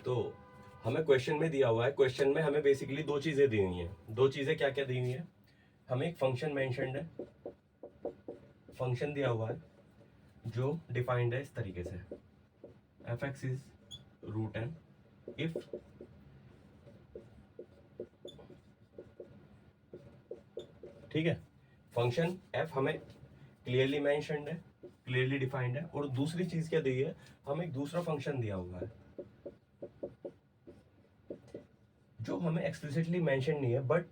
तो हमें क्वेश्चन में दिया हुआ है, क्वेश्चन में हमें बेसिकली दो चीज़ें दी हुई हैं। दो चीज़ें क्या क्या दी हुई हैं? हमें एक फंक्शन मेंशन्ड है, फंक्शन दिया हुआ है जो डिफाइंड है इस तरीके से, F X is root N if ठीक है। फंक्शन एफ हमें क्लियरली मेंशन्ड है, क्लियरली डिफाइंड है। और दूसरी चीज क्या दी है? हमें एक दूसरा फंक्शन दिया हुआ है जो हमें एक्सप्लिसिटली मेंशन नहीं है, बट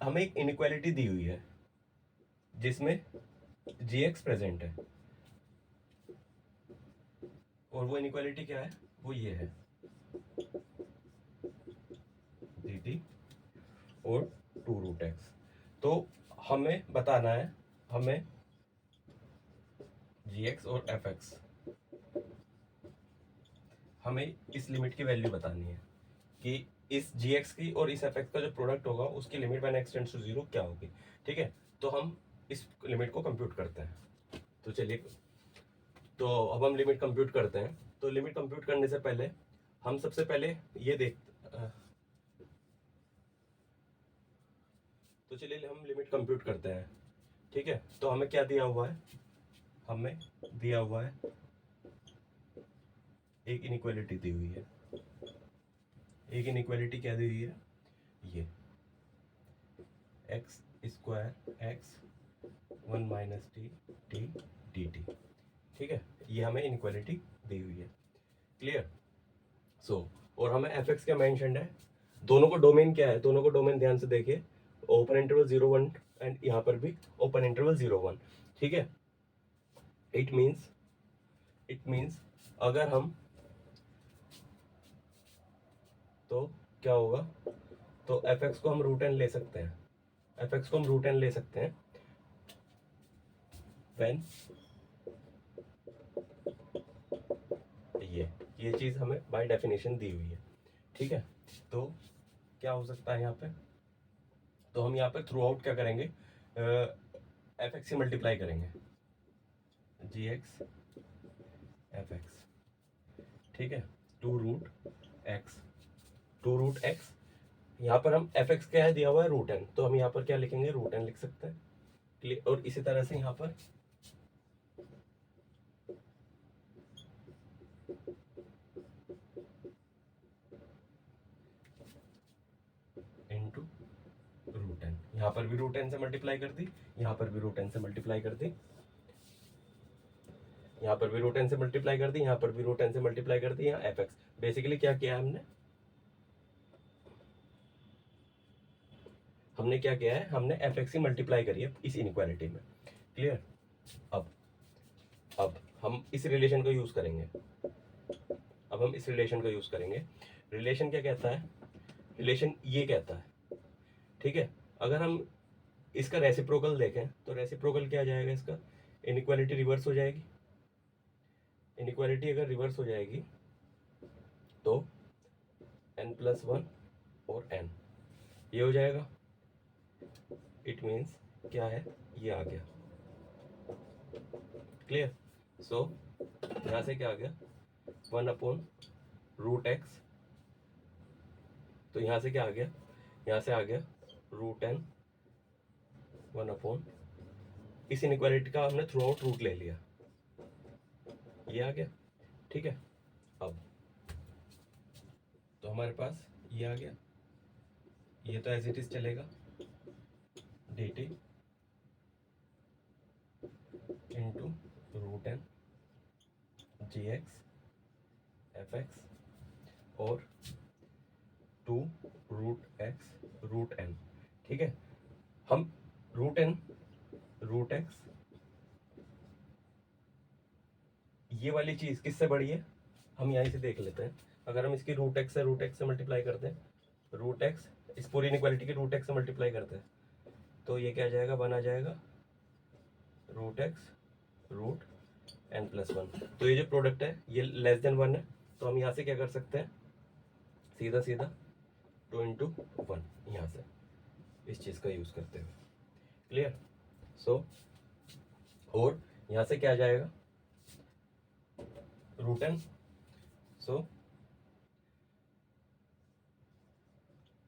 हमें एक इनइक्वालिटी दी हुई है जिसमें जी एक्स प्रेजेंट है। और वो इनइक्वालिटी क्या है? वो ये है, डी टी और टू रूट एक्स। तो हमें बताना है, हमें जी एक्स और एफ एक्स, हमें इस लिमिट की वैल्यू बतानी है कि इस जी एक्स की और इस एफ एक्स का जो प्रोडक्ट होगा उसकी limit when X tends to 0 क्या होगी। ठीक है, तो हम इस लिमिट को कंप्यूट करते हैं। तो चलिए, तो अब हम लिमिट कंप्यूट करते हैं। तो लिमिट कंप्यूट करने से पहले हम सबसे पहले ये तो चलिए हम लिमिट कंप्यूट करते हैं। ठीक है, तो हमें क्या दिया हुआ है? हमें दिया हुआ है एक इनइक्वालिटी दी हुई है। एक इनइक्वालिटी क्या दी हुई है? ये x square x 1 minus t t d T. ठीक है, ये हमें इनइक्वालिटी दी हुई है। क्लियर? सो और हमें एफ एक्स क्या मेंशन्ड है? दोनों को डोमेन क्या है? दोनों को डोमेन ध्यान से देखिए, ओपन इंटरवल 0 1 एंड यहाँ पर भी ओपन इंटरवल 0 1। ठीक है, इट मीन्स अगर हम, तो क्या होगा? तो एफ एक्स को हम रूट एन ले सकते हैं, एफ एक्स को हम रूट एन ले सकते हैं व्हेन ये चीज़ हमें बाय डेफिनेशन दी हुई है। ठीक है, तो क्या हो सकता है यहाँ पे? तो हम यहाँ पे थ्रू आउट क्या करेंगे? एफ एक्स से मल्टीप्लाई करेंगे, जी एक्स एफ एक्स। ठीक है, टू रूट एक्स। यहाँ पर हम एफ एक्स क्या है दिया हुआ है? Root N. तो हम यहाँ पर क्या लिखेंगे? रूट एन लिख सकते हैं। और इसी तरह से यहाँ पर इंटू रूट एन, यहाँ पर भी रूट एन से मल्टीप्लाई कर दी, यहाँ पर भी रूट एन से मल्टीप्लाई कर दी, यहाँ पर भी रूट एन से मल्टीप्लाई कर दी, यहाँ पर भी रूट एन से मल्टीप्लाई कर दी। यहाँ एफ एक्स बेसिकली क्या किया है? हमने क्या किया है? हमने एफ एक्स की मल्टीप्लाई करी है इस इनइक्वालिटी में। क्लियर? अब हम इस रिलेशन को यूज करेंगे। अब हम इस रिलेशन को यूज करेंगे। रिलेशन क्या कहता है? रिलेशन ये कहता है, ठीक है, अगर हम इसका रेसिप्रोकल देखें तो रेसिप्रोकल क्या आ जाएगा इसका? इनइक्वालिटी रिवर्स हो जाएगी। इनइक्वालिटी अगर रिवर्स हो जाएगी तो n+1 और n ये हो जाएगा। इट मीन्स क्या है? ये आ गया। क्लियर? सो यहाँ से क्या आ गया? 1/√x। तो यहाँ से क्या आ गया? यहाँ से आ गया √n 1/, इस इनइक्वालिटी का हमने थ्रू आउट रूट ले लिया, ये आ गया। ठीक है, अब तो हमारे पास ये आ गया, ये तो एज इट इज चलेगा, डी टी इंटू √n जी एक्स एफ एक्स और 2√x√n। ठीक है, हम √n√x, ये वाली चीज़ किससे बड़ी है? हम यहीं से देख लेते हैं। अगर हम इसकी √x से मल्टीप्लाई करते हैं, √x इस पूरी इनइक्वालिटी की √x से मल्टीप्लाई करते हैं, तो ये क्या आ जाएगा? 1 आ जाएगा, √x√n+1। तो ये जो प्रोडक्ट है ये लेस देन 1 है, तो हम यहाँ से क्या कर सकते हैं? सीधा 2 × 1 यहाँ से इस चीज़ का यूज़ करते हुए। क्लियर? सो और यहाँ से क्या आ जाएगा? √n so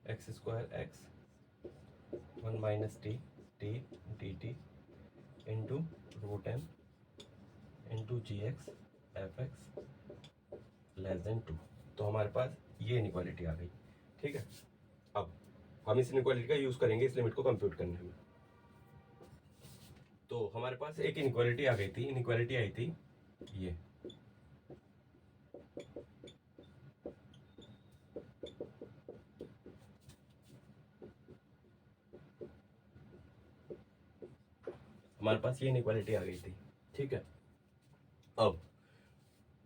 x square x 1 minus t t d t into root n into g x f x less than 2। तो हमारे पास ये इनइक्वालिटी आ गई। ठीक है, अब हम इस इनइक्वालिटी का यूज़ करेंगे इस लिमिट को कंप्यूट करने में। तो हमारे पास एक इनइक्वालिटी आ गई थी, इनइक्वालिटी आई थी ये, हमारे पास ये इनइक्वालिटी आ गई थी। ठीक है, अब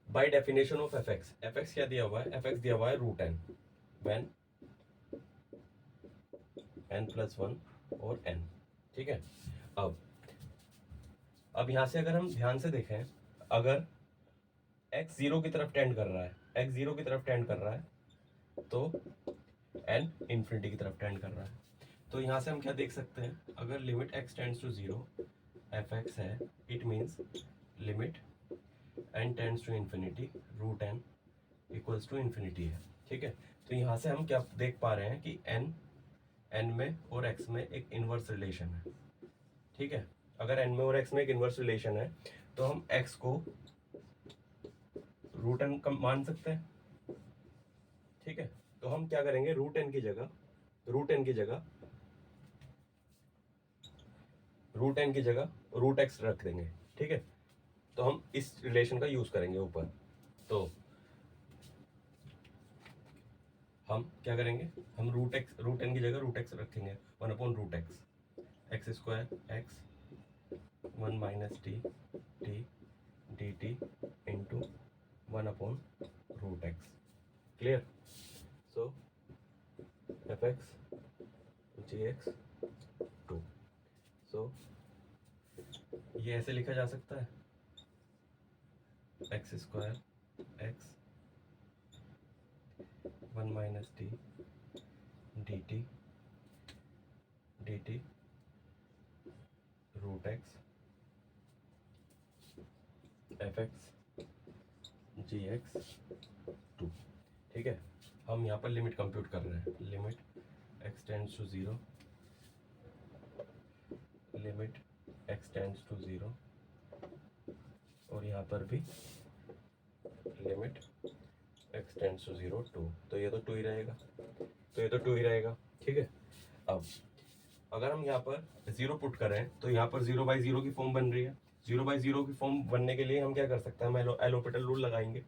by definition of F X क्या दिया हुआ है, एफ एक्स दिया हुआ है root N when N plus 1 और एन। ठीक है, अब यहां से अगर हम ध्यान से देखें, अगर x 0 की तरफ टेंड कर रहा है, x 0 की तरफ टेंड कर रहा है तो n इन्फिनिटी की तरफ टेंड कर रहा है। तो यहाँ से हम क्या देख सकते हैं, अगर limit x tends to 0 F x है, it means limit n tends to infinity root n equals to infinity है। ठीक है, तो यहाँ से हम क्या देख पा रहे हैं कि n में और x में एक इनवर्स रिलेशन है। ठीक है, अगर n में और x में एक इनवर्स रिलेशन है तो हम x को रूट n का मान सकते हैं। ठीक है, तो हम क्या करेंगे, रूट n की जगह रूट x रख देंगे। ठीक है, तो हम इस रिलेशन का यूज करेंगे ऊपर। तो हम क्या करेंगे, हम रूट n की जगह रूट x रखेंगे, 1/√x x square x 1 minus t t d t into 1/√x। Clear? So f x जी एक्स 2। सो ये ऐसे लिखा जा सकता है, x square x 1 minus t d t root x f x जी x 2। ठीक है, हम यहाँ पर लिमिट कंप्यूट कर रहे हैं, limit X tends to 0, limit X tends to 0, और यहाँ पर भी लिमिट एक्स टेंड्स टू 0 2। तो ये तो 2 ही रहेगा। ठीक है, अब अगर हम यहाँ पर 0 पुट करें तो यहाँ पर 0/0 की फॉर्म बन रही है। 0/0 की फॉर्म बनने के लिए हम क्या कर सकते हैं, हम एलोपिटल रूल लगाएंगे।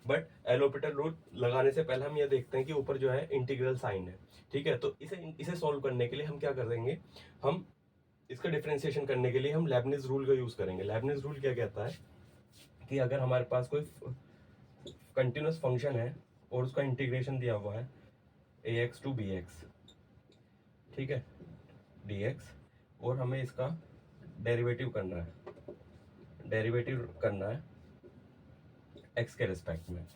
बट एलोपिटल रूल लगाने से पहले हम ये देखते हैं कि ऊपर जो है इंटीग्रल साइन है। ठीक है, तो इसे सॉल्व करने के लिए हम क्या करेंगे, हम इसका डिफरेंशिएशन करने के लिए हम लेबनिज रूल का यूज करेंगे। लेबनिज रूल क्या कहता है कि अगर हमारे पास कोई कंटिन्यूस फंक्शन है और उसका इंटीग्रेशन दिया हुआ है ax टू bx, ठीक है, dx, और हमें इसका डेरिवेटिव करना है x के रिस्पेक्ट में।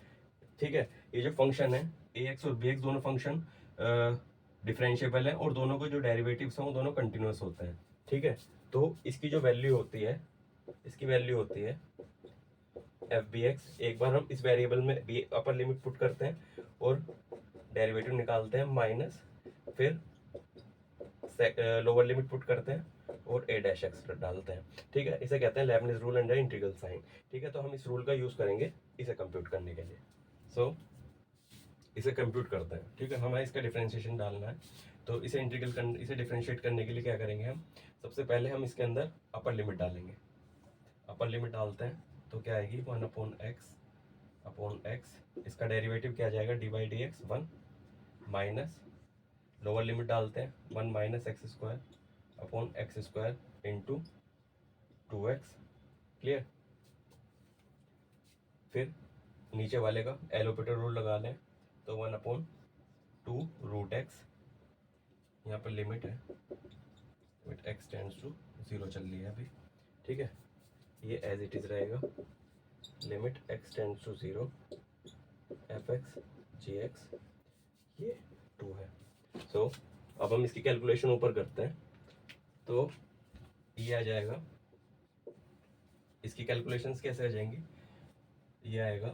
ठीक है, ये जो फंक्शन है ax और bx दोनों फंक्शन डिफरेंशिएबल है और दोनों को जो डेरिवेटिव्स हैं वो दोनों कंटिन्यूस होते हैं। ठीक है, तो इसकी जो वैल्यू होती है, एफ बी एक्स। एक बार हम इस वेरिएबल में बी अपर लिमिट पुट करते हैं और डेरिवेटिव निकालते हैं, माइनस फिर लोअर लिमिट पुट करते हैं और a डैश एक्स डालते हैं। ठीक है, इसे कहते हैं Leibniz rule under integral sign. ठीक है, तो हम इस रूल का यूज करेंगे इसे कंप्यूट करने के लिए। सो इसे कंप्यूट करते हैं। ठीक है, हमें इसका डिफरेंशिएशन डालना है, तो इसे इसे डिफरेंशिएट करने के लिए क्या करेंगे, हम सबसे पहले हम इसके अंदर अपर लिमिट डालेंगे। अपर लिमिट डालते हैं तो क्या आएगी, 1/x, इसका डेरिवेटिव क्या आ जाएगा, d/dx 1, माइनस लोअर लिमिट डालते हैं 1 minus X square into 2x। Clear? फिर नीचे वाले का एलोपिटल रूल लगा लें, तो 1/2√x, यहाँ पर लिमिट है, लिमिट x टेंड्स टू 0 चल रही है अभी। ठीक है, ये एज इट इज रहेगा, limit x tends to 0 F x ji X, ये 2 है। सो अब हम इसकी कैलकुलेशन ऊपर करते हैं, तो ये आ जाएगा, इसकी कैलकुलेशंस कैसे आ जाएंगी, ये आएगा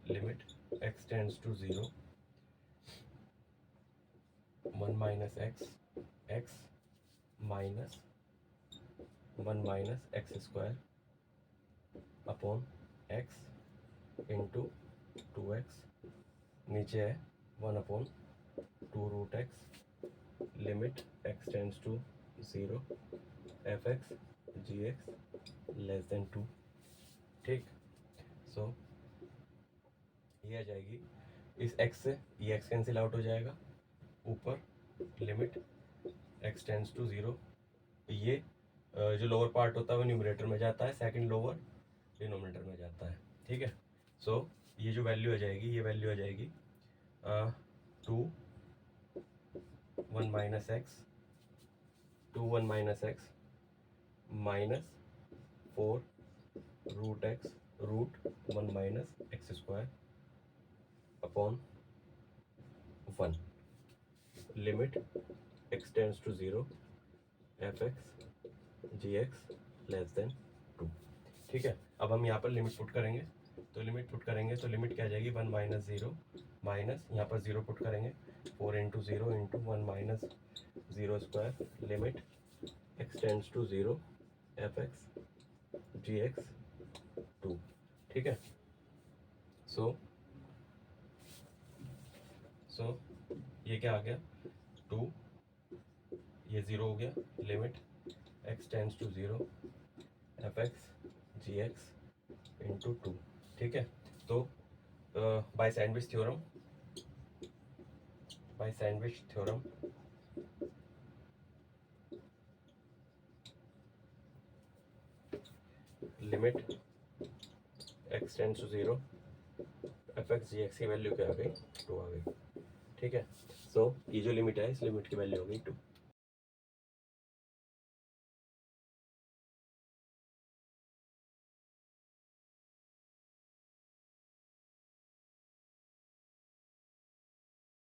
limit x tends to 0 1 minus x minus 1 minus X square upon x into 2x, नीचे है 1 upon 2√x, limit x tends to 0 fx gx less than 2। ठीक, सो ये आ जाएगी इस x से, ये x कैंसिल आउट हो जाएगा, ऊपर लिमिट x टेंड्स टू 0, ये जो लोअर पार्ट होता है वो न्यूमरेटर में जाता है, सेकंड लोअर डिनोमिनेटर में जाता है। ठीक है, सो ये जो वैल्यू आ जाएगी, ये वैल्यू आ जाएगी 2 1 minus X 2 1 minus X minus 4√x root 1 minus X square upon 1, limit x tends to 0 fx gx less than 2। ठीक है, अब हम यहाँ पर लिमिट पुट करेंगे, तो लिमिट पुट करेंगे तो लिमिट क्या आ जाएगी 1 माइनस 0 माइनस यहाँ पर 0 पुट करेंगे 4 into 0 into 1 minus 0 square, limit x tends to 0 fx gx 2। ठीक है, सो ये क्या आ गया 2, ये 0 हो गया, limit x tends to 0 fx gx into 2। ठीक है, तो by sandwich theorem limit x tends to 0 fx gx की वैल्यू क्या आ गई 2 आ गई। ठीक है, सो ये जो लिमिट है इस लिमिट की वैल्यू हो गई 2।